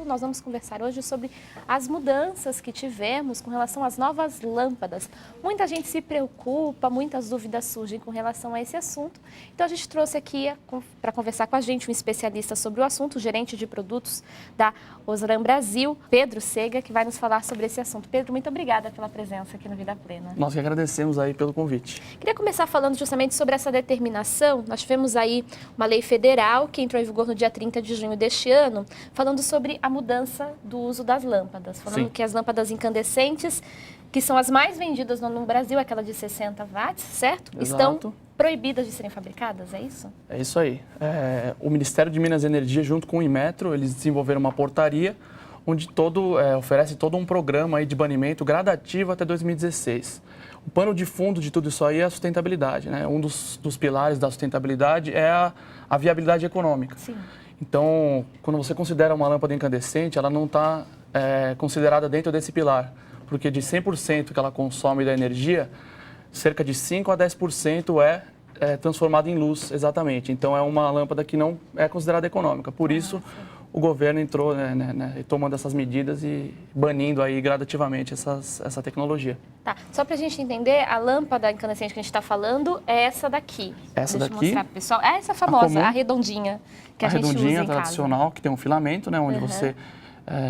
assunto. Nós vamos conversar hoje sobre as mudanças que tivemos com relação às novas lâmpadas. Muita gente se preocupa, muitas dúvidas surgem com relação a esse assunto. Então a gente trouxe aqui para conversar com a gente um especialista sobre o assunto, o gerente de produtos da Osram Brasil, Pedro Sega, que vai nos falar sobre esse assunto. Pedro, muito obrigada pela presença aqui no Vida Plena. Nós que agradecemos aí pelo convite. Queria começar falando justamente sobre essa determinação. Nós tivemos aí uma lei federal que entrou em vigor no dia 30 de junho deste ano, falando sobre a mudança do uso das lâmpadas, falando que as lâmpadas incandescentes, que são as mais vendidas no Brasil, aquela de 60 watts, certo? Exato. Estão proibidas de serem fabricadas, é isso? É isso aí. O Ministério de Minas e Energia, junto com o Inmetro, eles desenvolveram uma portaria onde oferece todo um programa aí de banimento gradativo até 2016. O pano de fundo de tudo isso aí é a sustentabilidade, né? Um dos pilares da sustentabilidade é a viabilidade econômica. Sim. Então, quando você considera uma lâmpada incandescente, ela não está considerada dentro desse pilar, porque de 100% que ela consome da energia, cerca de 5 a 10% é transformada em luz, exatamente. Então, é uma lâmpada que não é considerada econômica. Por isso, o governo entrou tomando essas medidas e banindo aí gradativamente essa tecnologia. Tá, só para a gente entender, a lâmpada incandescente que a gente está falando é essa daqui. Essa Deixa daqui. Eu mostrar pro pessoal. É essa famosa, a redondinha, que a gente usa em casa. A redondinha tradicional, que tem um filamento, né, onde você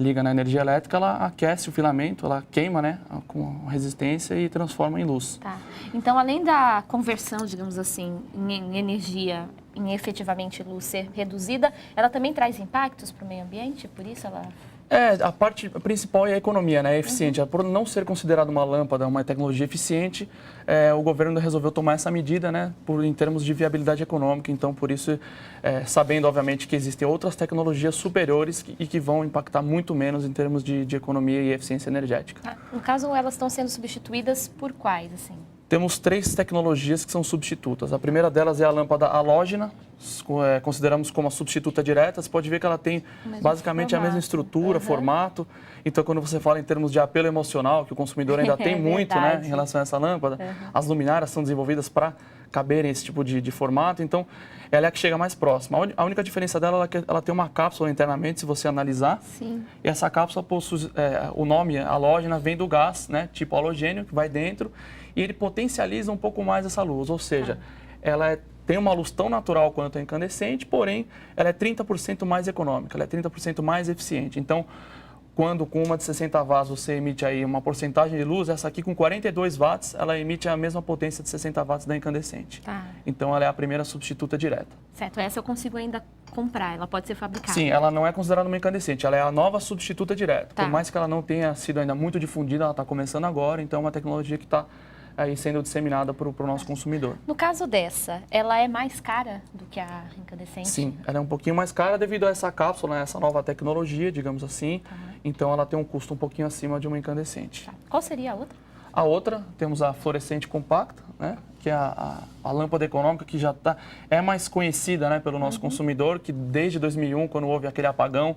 liga na energia elétrica, ela aquece o filamento, ela queima, né, com resistência e transforma em luz. Tá. Então, além da conversão, digamos assim, em energia, em efetivamente luz ser reduzida, ela também traz impactos para o meio ambiente? Por isso ela... A parte principal é a economia, né? É eficiente. Por não ser considerada uma lâmpada, uma tecnologia eficiente, o governo resolveu tomar essa medida, né? Em termos de viabilidade econômica. Então, por isso, sabendo, obviamente, que existem outras tecnologias superiores e que vão impactar muito menos em termos de economia e eficiência energética. No caso, elas estão sendo substituídas por quais, assim? Temos 3 tecnologias que são substitutas. A primeira delas é a lâmpada halógena, consideramos como a substituta direta. Você pode ver que ela tem basicamente a mesma estrutura, formato. Então, quando você fala em termos de apelo emocional, que o consumidor ainda tem muito, né, em relação a essa lâmpada, as luminárias são desenvolvidas para caberem esse tipo de formato. Então, ela é a que chega mais próxima. A única diferença dela é que ela tem uma cápsula internamente, se você analisar. Sim. E essa cápsula possui, o nome halógena vem do gás, né, tipo halogênio, que vai dentro. E ele potencializa um pouco mais essa luz, ou seja, ela tem uma luz tão natural quanto a incandescente, porém, ela é 30% mais econômica, ela é 30% mais eficiente. Então, quando com uma de 60 watts você emite aí uma porcentagem de luz, essa aqui com 42 watts, ela emite a mesma potência de 60 watts da incandescente. Tá. Então, ela é a primeira substituta direta. Certo, essa eu consigo ainda comprar, ela pode ser fabricada. Sim, ela não é considerada uma incandescente, ela é a nova substituta direta. Tá. Por mais que ela não tenha sido ainda muito difundida, ela está começando agora, então é uma tecnologia que está aí sendo disseminada para o nosso consumidor. No caso dessa, ela é mais cara do que a incandescente? Sim, ela é um pouquinho mais cara devido a essa cápsula, né, essa nova tecnologia, digamos assim. Então, ela tem um custo um pouquinho acima de uma incandescente. Tá. Qual seria a outra? A outra, temos a fluorescente compacta, né, que é a lâmpada econômica que já é mais conhecida, né, pelo nosso consumidor, que desde 2001, quando houve aquele apagão,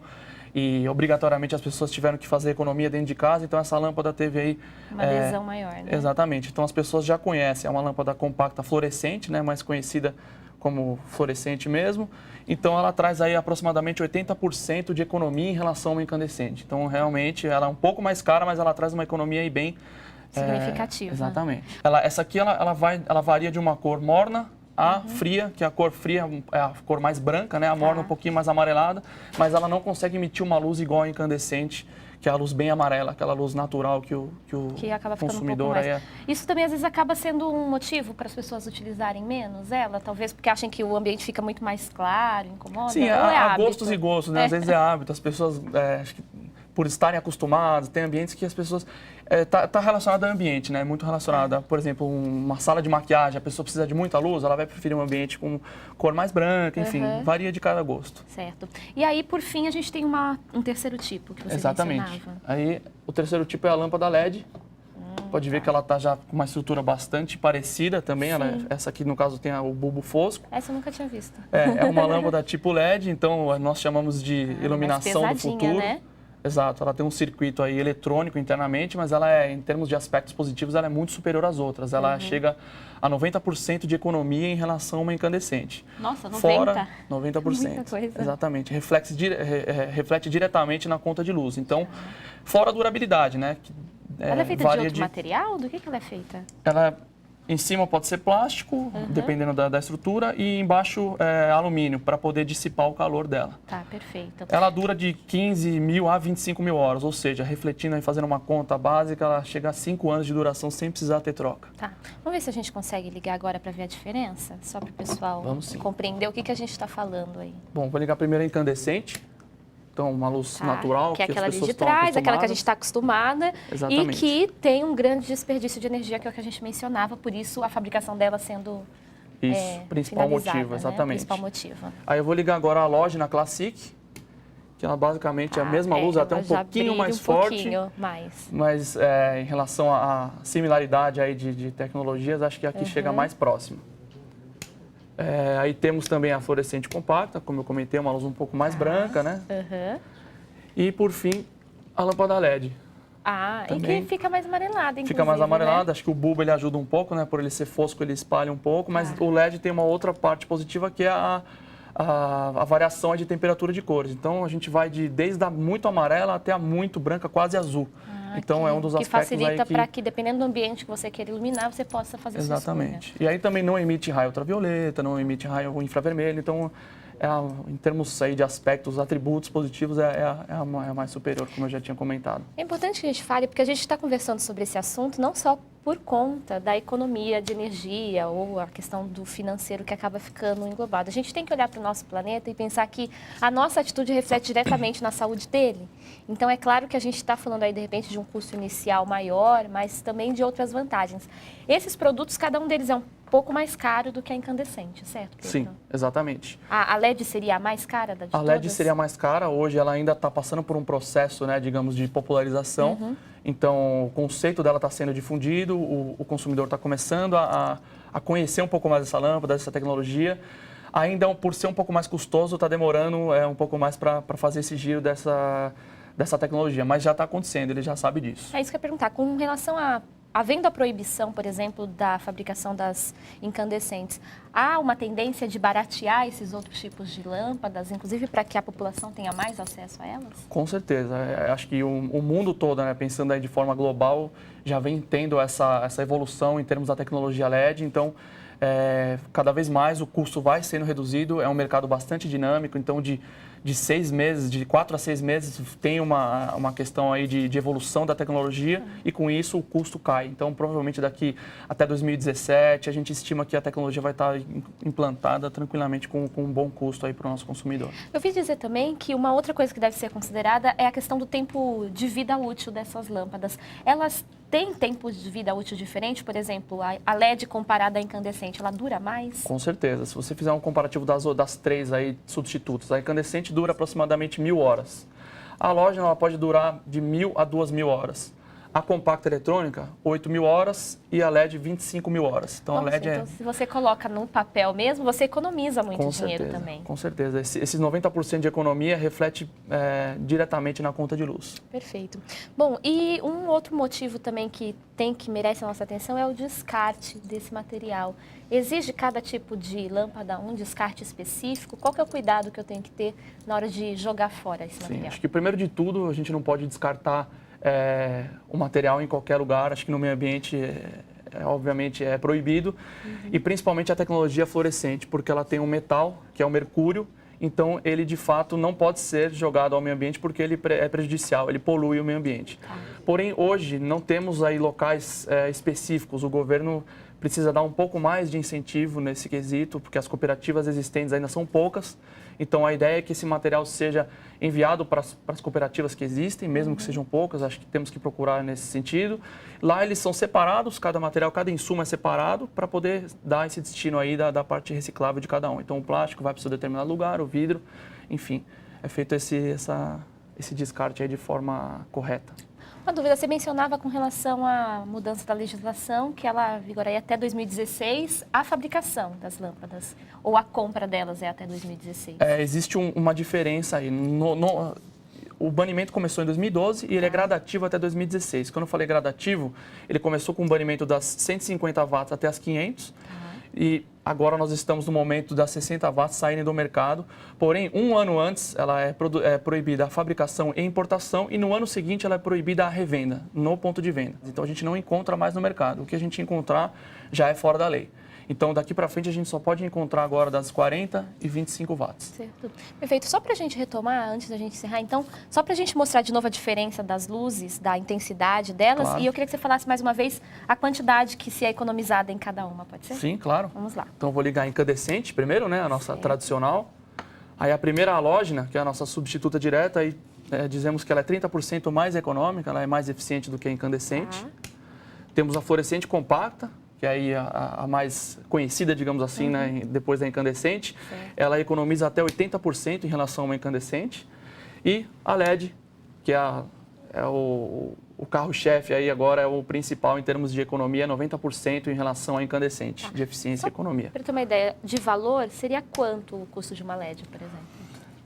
e obrigatoriamente as pessoas tiveram que fazer economia dentro de casa, então essa lâmpada teve aí... Uma adesão maior, né? Exatamente, então as pessoas já conhecem, é uma lâmpada compacta fluorescente, né, mais conhecida como fluorescente mesmo, então ela traz aí aproximadamente 80% de economia em relação ao incandescente. Então realmente ela é um pouco mais cara, mas ela traz uma economia aí bem... significativa. Exatamente. Essa aqui ela varia de uma cor morna a fria, que a cor fria é a cor mais branca, né? A morna um pouquinho mais amarelada, mas ela não consegue emitir uma luz igual a incandescente, que é a luz bem amarela, aquela luz natural que o acaba ficando consumidor... um pouco mais... Isso também às vezes acaba sendo um motivo para as pessoas utilizarem menos ela, talvez porque acham que o ambiente fica muito mais claro, incomoda? Sim, há gostos e gostos, né? Às vezes é hábito, as pessoas... acho que por estarem acostumadas, tem ambientes que as pessoas... Está relacionado ao ambiente, né? Muito relacionada. Por exemplo, uma sala de maquiagem, a pessoa precisa de muita luz, ela vai preferir um ambiente com cor mais branca, enfim, varia de cada gosto. Certo. E aí, por fim, a gente tem um terceiro tipo que você mencionava. Aí, o terceiro tipo é a lâmpada LED. Pode ver que ela está já com uma estrutura bastante parecida também. Essa aqui, no caso, tem o bulbo fosco. Essa eu nunca tinha visto. É uma lâmpada tipo LED, então nós chamamos de iluminação do futuro. Né? Exato, ela tem um circuito aí eletrônico internamente, mas ela é, em termos de aspectos positivos, ela é muito superior às outras. Ela chega a 90% de economia em relação a uma incandescente. Nossa, 90%? Fora 90%. Muita coisa. Exatamente. Reflete diretamente na conta de luz. Então, fora a durabilidade, né? Ela é feita de outro material? Do que ela é feita? Ela em cima pode ser plástico, dependendo da estrutura, e embaixo é alumínio, para poder dissipar o calor dela. Tá, perfeito. Ela dura de 15 mil a 25 mil horas, ou seja, refletindo e fazendo uma conta básica, ela chega a 5 anos de duração sem precisar ter troca. Tá. Vamos ver se a gente consegue ligar agora para ver a diferença? Só para o pessoal compreender o que a gente está falando aí. Bom, vou ligar primeiro a incandescente. Então, uma luz natural. Que é aquela ali de trás, aquela que a gente está acostumada. Exatamente. E que tem um grande desperdício de energia, que é o que a gente mencionava, por isso a fabricação dela sendo Isso, principal motivo, exatamente. Principal motivo. Aí eu vou ligar agora a Halógena Classic, que ela basicamente é a mesma luz, até um pouquinho mais forte. Mas em relação à similaridade aí de tecnologias, acho que aqui chega mais próximo. Aí temos também a fluorescente compacta, como eu comentei, uma luz um pouco mais branca, né? E, por fim, a lâmpada LED. Também. E que fica mais amarelada, inclusive. Fica mais amarelada, né? Acho que o bulbo ele ajuda um pouco, né? Por ele ser fosco, ele espalha um pouco, mas o LED tem uma outra parte positiva que é a variação de temperatura de cores. Então, a gente vai desde a muito amarela até a muito branca, quase azul. Então, é um dos aspectos que facilita para que, dependendo do ambiente que você queira iluminar, você possa fazer isso. Exatamente. E aí também não emite raio ultravioleta, não emite raio infravermelho. Então, em termos aí de aspectos, atributos positivos, é a mais superior, como eu já tinha comentado. É importante que a gente fale, porque a gente está conversando sobre esse assunto, não só por conta da economia de energia ou a questão do financeiro que acaba ficando englobado. A gente tem que olhar para o nosso planeta e pensar que a nossa atitude reflete diretamente na saúde dele. Então, é claro que a gente está falando aí, de repente, de um custo inicial maior, mas também de outras vantagens. Esses produtos, cada um deles é um pouco mais caro do que a incandescente, certo, Pedro? Sim, exatamente. A LED seria a mais cara de todas? A LED seria a mais cara. Hoje ela ainda está passando por um processo, né, digamos, de popularização. Então, o conceito dela está sendo difundido, o consumidor está começando a conhecer um pouco mais essa lâmpada, essa tecnologia. Ainda, por ser um pouco mais custoso, está demorando um pouco mais para fazer esse giro dessa tecnologia. Mas já está acontecendo, ele já sabe disso. É isso que eu ia perguntar. Com relação havendo a proibição, por exemplo, da fabricação das incandescentes, há uma tendência de baratear esses outros tipos de lâmpadas, inclusive para que a população tenha mais acesso a elas? Com certeza. Acho que o mundo todo, né, pensando aí de forma global, já vem tendo essa evolução em termos da tecnologia LED. Então, cada vez mais o custo vai sendo reduzido. É um mercado bastante dinâmico, então de 6 meses, de 4 a 6 meses, tem uma questão aí de evolução da tecnologia e com isso o custo cai. Então, provavelmente daqui até 2017, a gente estima que a tecnologia vai estar implantada tranquilamente com um bom custo aí para o nosso consumidor. Eu ouvi dizer também que uma outra coisa que deve ser considerada é a questão do tempo de vida útil dessas lâmpadas. Elas têm tempos de vida útil diferente? Por exemplo, a LED comparada à incandescente, ela dura mais? Com certeza. Se você fizer um comparativo das três aí substitutos, a incandescente dura aproximadamente 1000 horas. A halógena ela pode durar de 1000 a 2000 horas. A compacta eletrônica, 8.000 horas e a LED, 25.000 horas. Então, nossa, a LED então, se você coloca no papel mesmo, você economiza muito dinheiro também. Com certeza. Esses 90% de economia reflete diretamente na conta de luz. Perfeito. Bom, e um outro motivo também que merece a nossa atenção é o descarte desse material. Exige cada tipo de lâmpada um descarte específico? Qual que é o cuidado que eu tenho que ter na hora de jogar fora esse material? Sim, acho que primeiro de tudo, a gente não pode descartar o material em qualquer lugar. Acho que no meio ambiente, obviamente, é proibido. E principalmente a tecnologia fluorescente, porque ela tem um metal, que é o mercúrio. Então, ele, de fato, não pode ser jogado ao meio ambiente porque ele é prejudicial, ele polui o meio ambiente. Porém, hoje, não temos aí locais específicos. O governo precisa dar um pouco mais de incentivo nesse quesito, porque as cooperativas existentes ainda são poucas. Então, a ideia é que esse material seja enviado para as cooperativas que existem, mesmo que sejam poucas, acho que temos que procurar nesse sentido. Lá eles são separados, cada material, cada insumo é separado, para poder dar esse destino aí da parte reciclável de cada um. Então, o plástico vai para o seu determinado lugar, o vidro, enfim, é feito esse descarte aí de forma correta. Uma dúvida, você mencionava com relação à mudança da legislação, que ela vigoraria até 2016, a fabricação das lâmpadas, ou a compra delas é até 2016? Existe uma diferença aí. o banimento começou em 2012 e ele é gradativo até 2016. Quando eu falei gradativo, ele começou com o banimento das 150 watts até as 500. E agora nós estamos no momento das 60 watts saindo do mercado. Porém, um ano antes, ela é proibida a fabricação e importação e no ano seguinte ela é proibida a revenda no ponto de venda. Então a gente não encontra mais no mercado. O que a gente encontrar já é fora da lei. Então, daqui para frente, a gente só pode encontrar agora das 40 e 25 watts. Certo. Perfeito. Só para a gente retomar, antes da gente encerrar, então, só para a gente mostrar de novo a diferença das luzes, da intensidade delas, Claro. E eu queria que você falasse mais uma vez a quantidade que se é economizada em cada uma, pode ser? Sim, claro. Vamos lá. Então, eu vou ligar a incandescente primeiro, né? A nossa tradicional. Aí, a primeira halógena, que é a nossa substituta direta, aí dizemos que ela é 30% mais econômica, ela é mais eficiente do que a incandescente. Temos a fluorescente compacta, que é aí a mais conhecida, digamos assim, né, depois da incandescente. Ela economiza até 80% em relação a uma incandescente. E a LED, que é o carro-chefe aí agora, é o principal em termos de economia, 90% em relação à incandescente, de eficiência e economia. Para ter uma ideia de valor, seria quanto o custo de uma LED, por exemplo?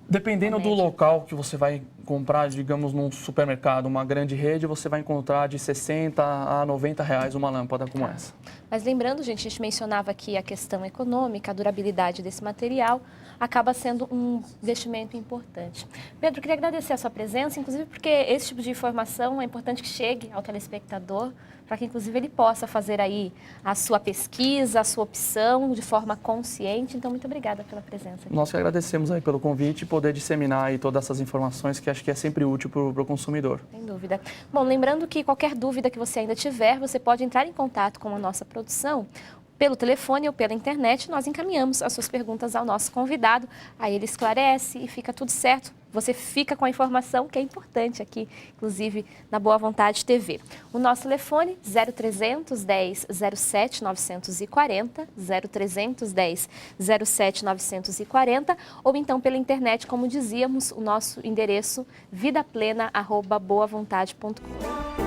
Dependendo do local que você vai comprar, digamos, num supermercado, uma grande rede, você vai encontrar de 60 a 90 reais uma lâmpada como essa. Mas lembrando, gente, a gente mencionava aqui a questão econômica, a durabilidade desse material, acaba sendo um investimento importante. Pedro, queria agradecer a sua presença, inclusive porque esse tipo de informação é importante que chegue ao telespectador, para que inclusive ele possa fazer aí a sua pesquisa, a sua opção de forma consciente. Então, muito obrigada pela presença aqui. Nós que agradecemos aí pelo convite e poder disseminar aí todas essas informações que acho que é sempre útil para o consumidor. Sem dúvida. Bom, lembrando que qualquer dúvida que você ainda tiver, você pode entrar em contato com a nossa produção pelo telefone ou pela internet. Nós encaminhamos as suas perguntas ao nosso convidado, aí ele esclarece e fica tudo certo. Você fica com a informação que é importante aqui, inclusive na Boa Vontade TV. O nosso telefone 0300 10 07 940, 0300 10 07 940, ou então pela internet, como dizíamos, o nosso endereço vidaplena@boavontade.com.